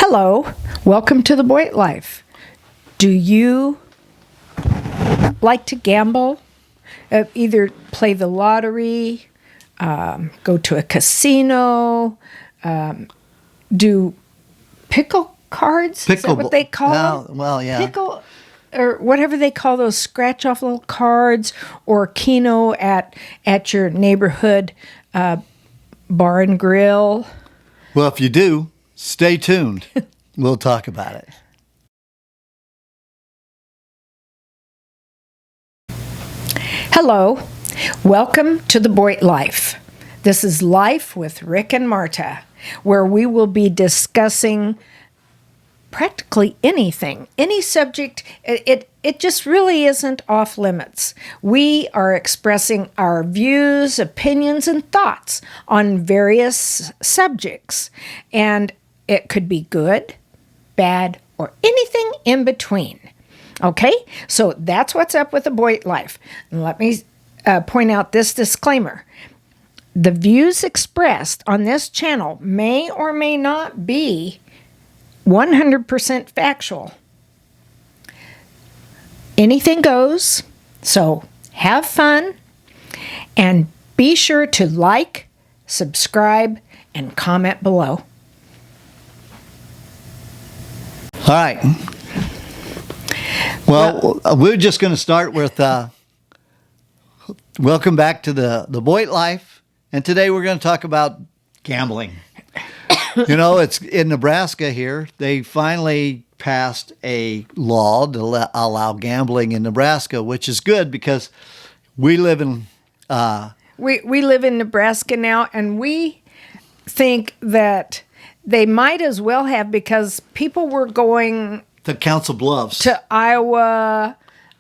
Hello, welcome to the Boyd Life. Do you like to gamble? Either play the lottery, go to a casino, do pickle cards? Is that what they call them? Well, yeah. Pickle, or whatever they call those scratch-off little cards, or Keno at your neighborhood bar and grill. Well, if you do, stay tuned. We'll talk about it. Hello, welcome to the Boyd Life. This is Life with Rick and Marta, where we will be discussing practically anything, any subject. It just really isn't off limits. We are expressing our views, opinions, and thoughts on various subjects, and it could be good, bad, or anything in between. Okay, so that's what's up with the Boyd Life. And let me point out this disclaimer. The views expressed on this channel may or may not be 100% factual. Anything goes, so have fun and be sure to like, subscribe, and comment below. All right. Well, we're just going to start with welcome back to the Boyd Life. And today we're going to talk about gambling. You know, it's in Nebraska here. They finally passed a law to allow gambling in Nebraska, which is good because we live in... We live in Nebraska now, and we think that they might as well have, because people were going... to Council Bluffs. To Iowa,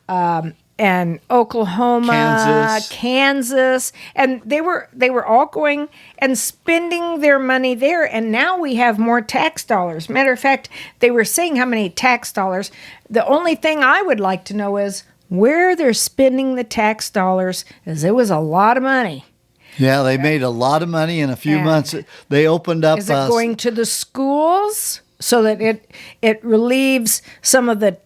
and Oklahoma, Kansas, and they were all going and spending their money there, and now we have more tax dollars. Matter of fact, they were saying how many tax dollars. The only thing I would like to know is where they're spending the tax dollars, as it was a lot of money. Yeah, they made a lot of money in a few months. They opened up... Is it going to the schools so that it relieves some of the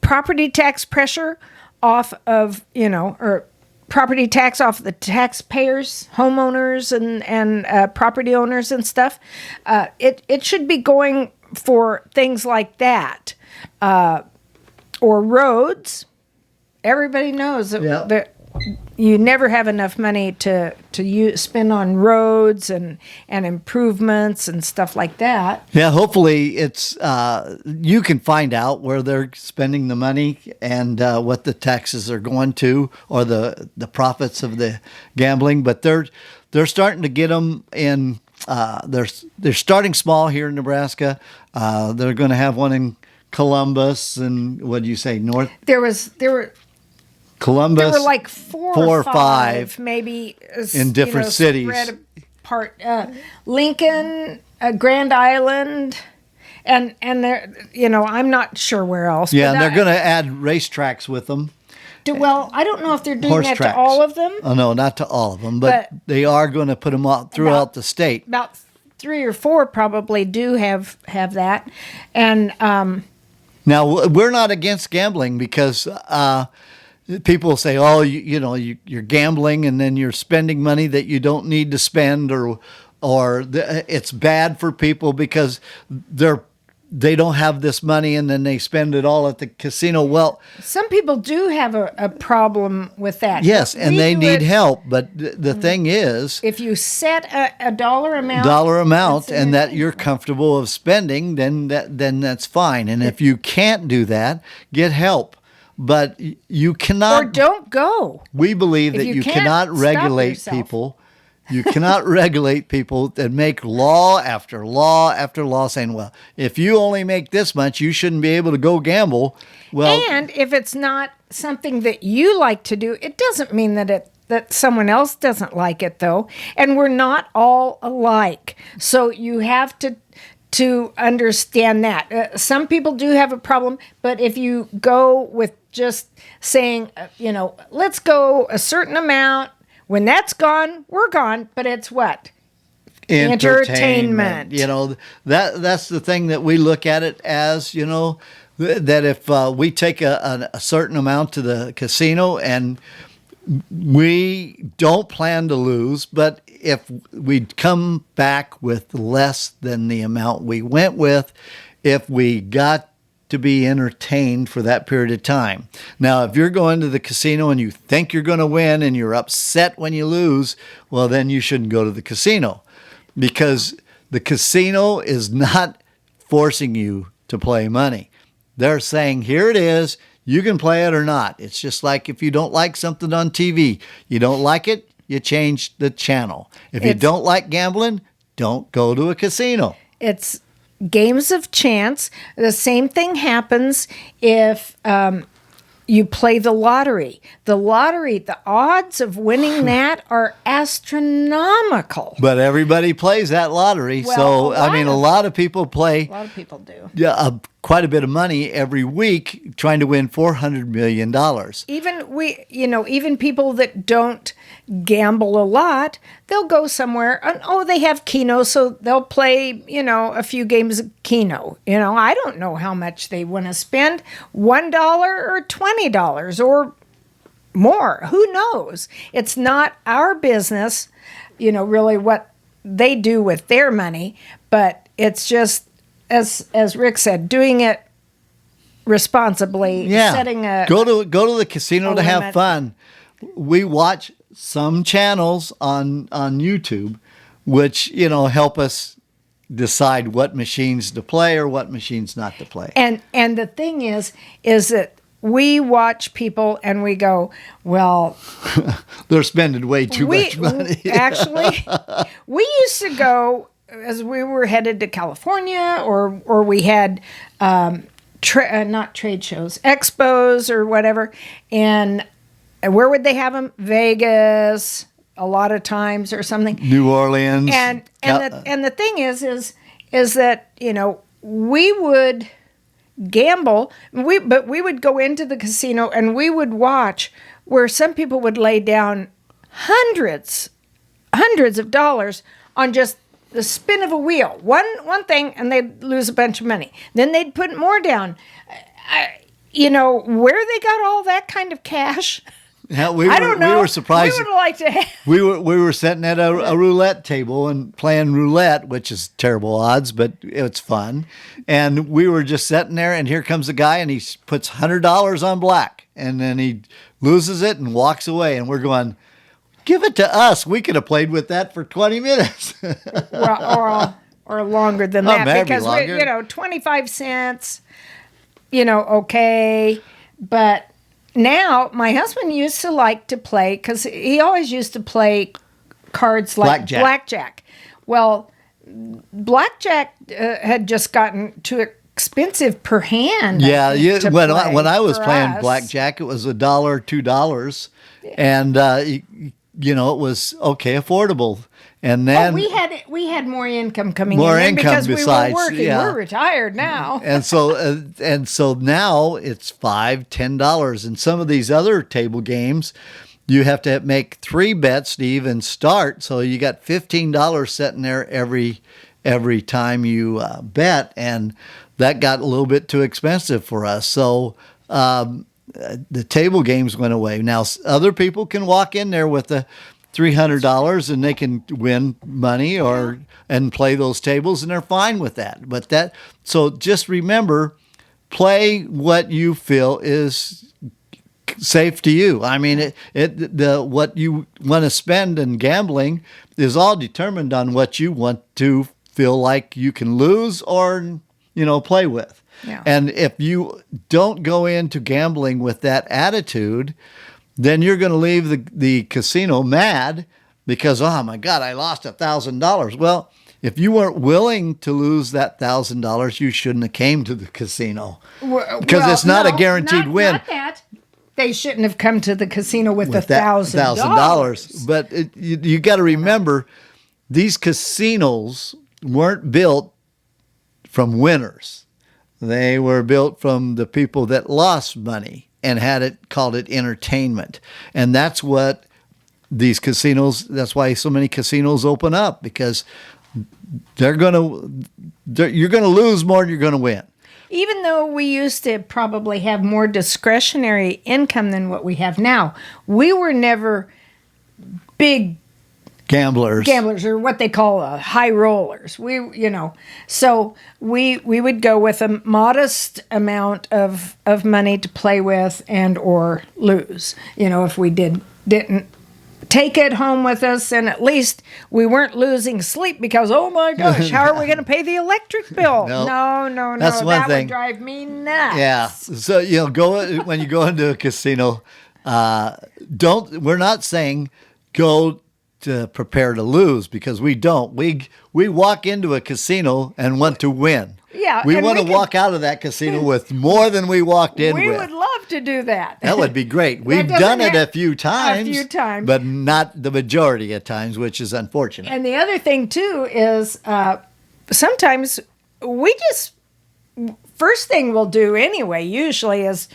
property tax pressure off of, or property tax off the taxpayers, homeowners, and property owners and stuff? It should be going for things like that, or roads. Everybody knows that you never have enough money to spend on roads and improvements and stuff like that. Yeah, hopefully it's you can find out where they're spending the money and what the taxes are going to, or the profits of the gambling. But they're starting to get them in. They're starting small here in Nebraska. They're going to have one in Columbus, and what do you say, North? There were. Columbus. There were like four or five, maybe in different cities. Spread apart. Lincoln, Grand Island, and there. I'm not sure where else. Yeah, and they're going to add racetracks with them. Well, I don't know if they're doing that tracks. To all of them. Oh no, not to all of them, but they are going to put them out throughout the state. About 3 or 4 probably do have that, and now we're not against gambling because. People say, "Oh, you're gambling, and then you're spending money that you don't need to spend, or it's bad for people because they don't have this money, and then they spend it all at the casino." Well, some people do have a problem with that. Yes, and they need help. But the thing is, if you set a dollar amount, and that you're comfortable of spending, then that's fine. And if you can't do that, get help. But you cannot... Or don't go. We believe that you cannot regulate people. You cannot regulate people and make law after law after law saying, well, if you only make this much, you shouldn't be able to go gamble. Well, and if it's not something that you like to do, it doesn't mean that someone else doesn't like it, though. And we're not all alike. So you have to understand that. Some people do have a problem, but if you go with just saying, let's go a certain amount, when that's gone, we're gone, but it's what? Entertainment. You know, that's the thing that we look at it as, you know, that if we take a certain amount to the casino and we don't plan to lose, but if we come back with less than the amount we went with, if we got to be entertained for that period of time. Now, if you're going to the casino and you think you're going to win and you're upset when you lose, well, then you shouldn't go to the casino, because the casino is not forcing you to play money. They're saying, here it is. You can play it or not. It's just like if you don't like something on TV, you don't like it, you change the channel. If you don't like gambling, don't go to a casino. It's games of chance. The same thing happens if you play the lottery. The odds of winning that are astronomical. But everybody plays that lottery. Well, So, I mean, a lot of people play. A lot of people do. Yeah, quite a bit of money every week trying to win $400 million. Even people that don't gamble a lot, they'll go somewhere and, they have Keno, so they'll play, a few games of Keno. I don't know how much they want to spend, $1 or $20 or more. Who knows? It's not our business, really what they do with their money, but it's just, as Rick said, doing it responsibly, setting a go to the casino to have limit. fun. We watch some channels on YouTube which help us decide what machines to play or what machines not to play. And the thing is that we watch people and we go, well, they're spending way too much money. Actually, we used to go as we were headed to California, or we had not trade shows, expos or whatever. And where would they have them? Vegas, a lot of times, or something. New Orleans. And the thing is that we would gamble, but we would go into the casino and we would watch where some people would lay down hundreds of dollars on just the spin of a wheel, one thing, and they'd lose a bunch of money. Then they'd put more down. Where they got all that kind of cash, I don't know. We were surprised. We would like to have. We were sitting at a roulette table and playing roulette, which is terrible odds, but it's fun. And we were just sitting there, and here comes a guy, and he puts $100 on black, and then he loses it and walks away. And we're going, give it to us. We could have played with that for 20 minutes. or longer than that, maybe because longer. 25 cents, okay. But now my husband used to like to play, because he always used to play cards like blackjack. Well, blackjack had just gotten too expensive per hand. Yeah, when I was playing us. blackjack, it was $1, $2, and it was okay, affordable. And then we had more income coming more in income because besides, we were working. yeah. We're retired now. and so now it's $5, $10, and some of these other table games, you have to make 3 bets to even start. So you got $15 sitting there every time you bet, and that got a little bit too expensive for us. So the table games went away. Now other people can walk in there with the $300 and they can win money and play those tables, and they're fine with that. So just remember, play what you feel is safe to you. I mean, what you want to spend in gambling is all determined on what you want to feel like you can lose or play with. Yeah. And if you don't go into gambling with that attitude, then you're going to leave the casino mad because, oh my God, I lost $1,000. Well, if you weren't willing to lose that $1,000, you shouldn't have came to the casino, because it's not a guaranteed win. Not that. They shouldn't have come to the casino with $1,000. But you got to remember, these casinos weren't built from winners. They were built from the people that lost money and called it entertainment. And that's what these casinos, that's why so many casinos open up, because you're going to lose more than you're going to win. Even though we used to probably have more discretionary income than what we have now, we were never big Gamblers or what they call high rollers. So we would go with a modest amount of money to play with and or lose. If we didn't take it home with us, and at least we weren't losing sleep because, oh my gosh, how are we going to pay the electric bill? No. That's one that thing. would drive me nuts. Yeah. So when you go into a casino, we're not saying go to prepare to lose, because we don't. We walk into a casino and want to win. Yeah, we and want to walk out of that casino with more than we walked in with. We would love to do that. That would be great. We've doesn't done it have- a few times, but not the majority of times, which is unfortunate. And the other thing too is sometimes we just first thing we'll do anyway usually is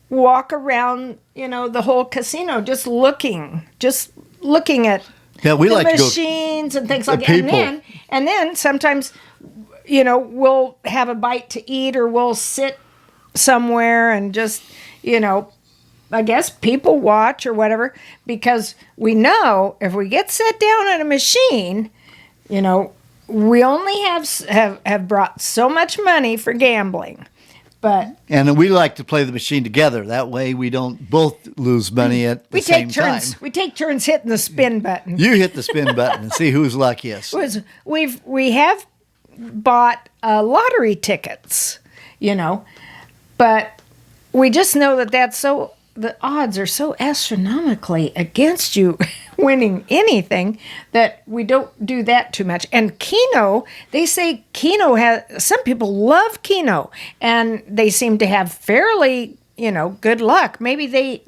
walk around the whole casino just looking at We the like to go machines and things like that. people. And then sometimes we'll have a bite to eat, or we'll sit somewhere and just I guess people watch or whatever, because we know if we get set down at a machine, we only have brought so much money for gambling. And we like to play the machine together. That way we don't both lose money at the same time. We take turns hitting the spin button. You hit the spin button and see who's luckiest. We have bought lottery tickets, but we just know that the odds are so astronomically against you winning anything that we don't do that too much. And Keno, they say some people love Keno, and they seem to have fairly, good luck. Maybe they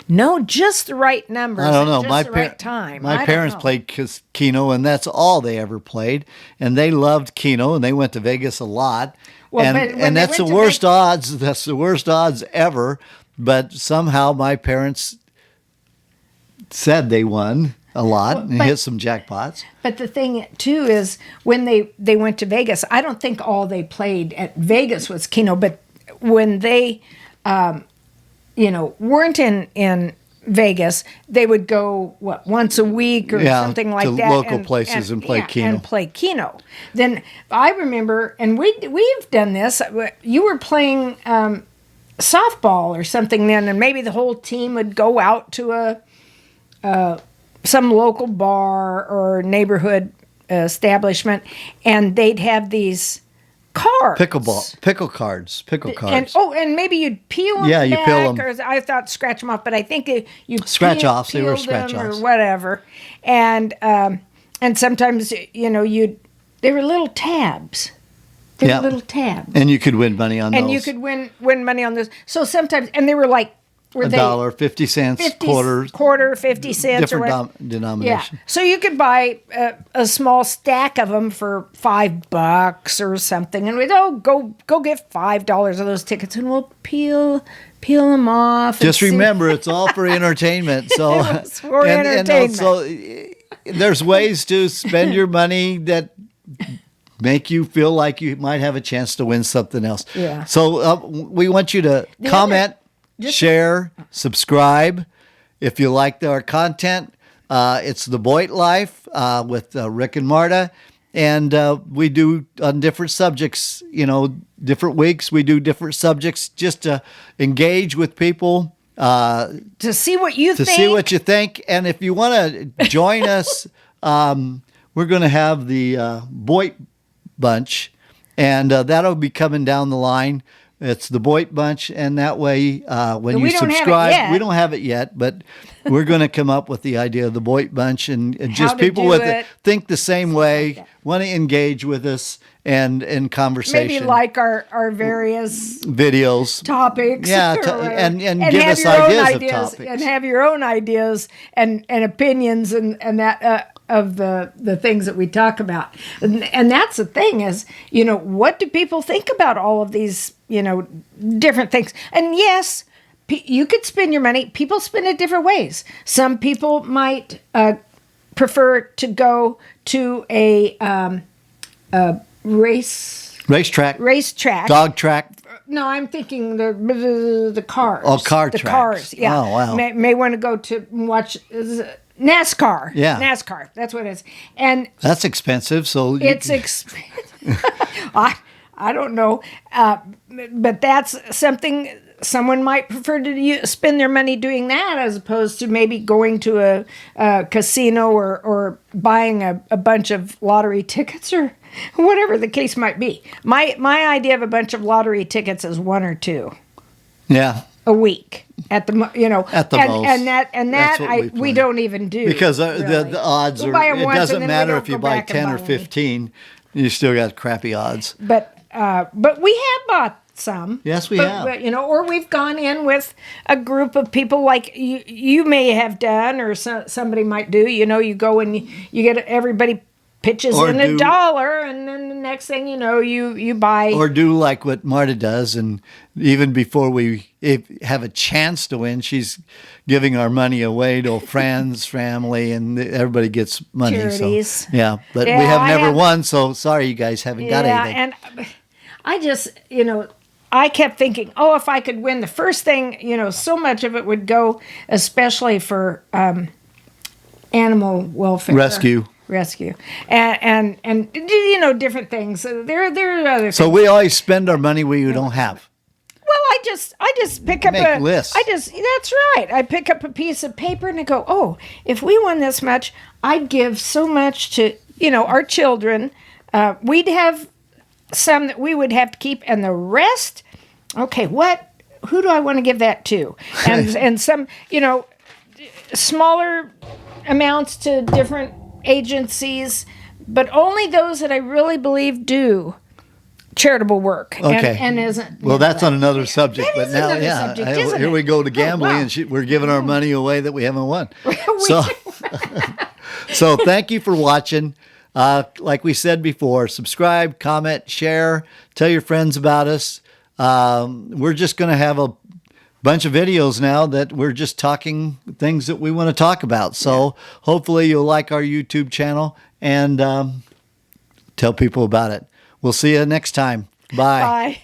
know just the right numbers. I don't know. Just the right time. My parents played Keno, and that's all they ever played. And they loved Keno, and they went to Vegas a lot. Well, and that's the worst odds. That's the worst odds ever. But somehow my parents said they won a lot and hit some jackpots. But the thing too is when they went to Vegas, I don't think all they played at Vegas was Keno, but when they weren't in Vegas, they would go once a week or something like to that, local places and play Keno. And play Keno. Then I remember, and we've done this. You were playing softball or something then, and maybe the whole team would go out to some local bar or neighborhood establishment, and they'd have these cards. Pickle cards. And maybe you'd peel them you back, peel them. or I thought scratch them off, but I think you Scratch offs. They were peel them scratch offs. or whatever. And sometimes they were little tabs. Little tabs. And you could win money on those. And you could win money on those. So sometimes, and they were like, $1, 50 cents, quarter, 50 cents, or whatever. Different denomination. Yeah. So you could buy a small stack of them for $5 or something, and we'd go get $5 of those tickets, and we'll peel them off. Just remember, it's all for entertainment. So it's for entertainment. And also, there's ways to spend your money that make you feel like you might have a chance to win something else. Yeah. So we want you to comment, share, subscribe if you like our content. It's The Boyd Life with Rick and Marta. And we do on different subjects, different weeks. We do different subjects just to engage with people. To see what you think. To see what you think. And if you want to join us, we're going to have the Boyd Bunch, and that'll be coming down the line. It's the Boyd Bunch, and that way, when you subscribe, we don't have it yet, but we're going to come up with the idea of the Boyd Bunch, and just people think the same way, want to engage with us and in conversation. Maybe like our various videos, topics, and give us ideas of topics, and have your own ideas and opinions and that. Of the things that we talk about. And that's the thing is, what do people think about all of these, different things? And yes, you could spend your money. People spend it different ways. Some people might prefer to go to a Racetrack, racetrack. dog track. No, I'm thinking the cars. Oh, car the tracks. cars. Yeah. Oh, wow. May want to go to watch NASCAR. Yeah. NASCAR. That's what it is. And That's expensive. So it's expensive. I don't know, but that's something someone might prefer to spend their money doing that as opposed to maybe going to a casino or buying a bunch of lottery tickets or whatever the case might be. My idea of a bunch of lottery tickets is one or two yeah. a week at the most, most. and that That's what we we plan. don't even do Because really. the odds We'll are, buy 'em it once and doesn't then we matter don't if you go buy back and 10 or buy any. 15, you still got crappy odds. But we have bought some. Yes, we But, have. or we've gone in with a group of people like you may have done, or somebody might do. You go and you get everybody pitches Or in do- $1, and then the next thing you know, you buy. Or do like what Marta does, and even before we have a chance to win, she's giving our money away to friends, family, and everybody gets money. Charities. So, yeah, but we Yeah, have I never have- won, so sorry you guys haven't got anything. and I just I kept thinking, oh, if I could win the first thing, so much of it would go, especially for animal welfare. Rescue. And different things. There are other So things. we always spend our money we don't have. Well, I just pick up Make lists. that's right. I pick up a piece of paper and I go, oh, if we won this much, I'd give so much to our children. We'd have some that we would have to keep, and the rest. Okay, who do I want to give that to? And some smaller amounts to different agencies, but only those that I really believe do charitable work. Okay. And isn't. Well, that's on another subject. That But is now, another yeah, subject, isn't here it? we go to gambling, wow. and we're giving our money away that we haven't won. We- So, so thank you for watching. Like we said before, subscribe, comment, share, tell your friends about us. We're just going to have a bunch of videos now that we're just talking things that we want to talk about. So hopefully you'll like our YouTube channel and tell people about it. We'll see you next time. Bye. Bye.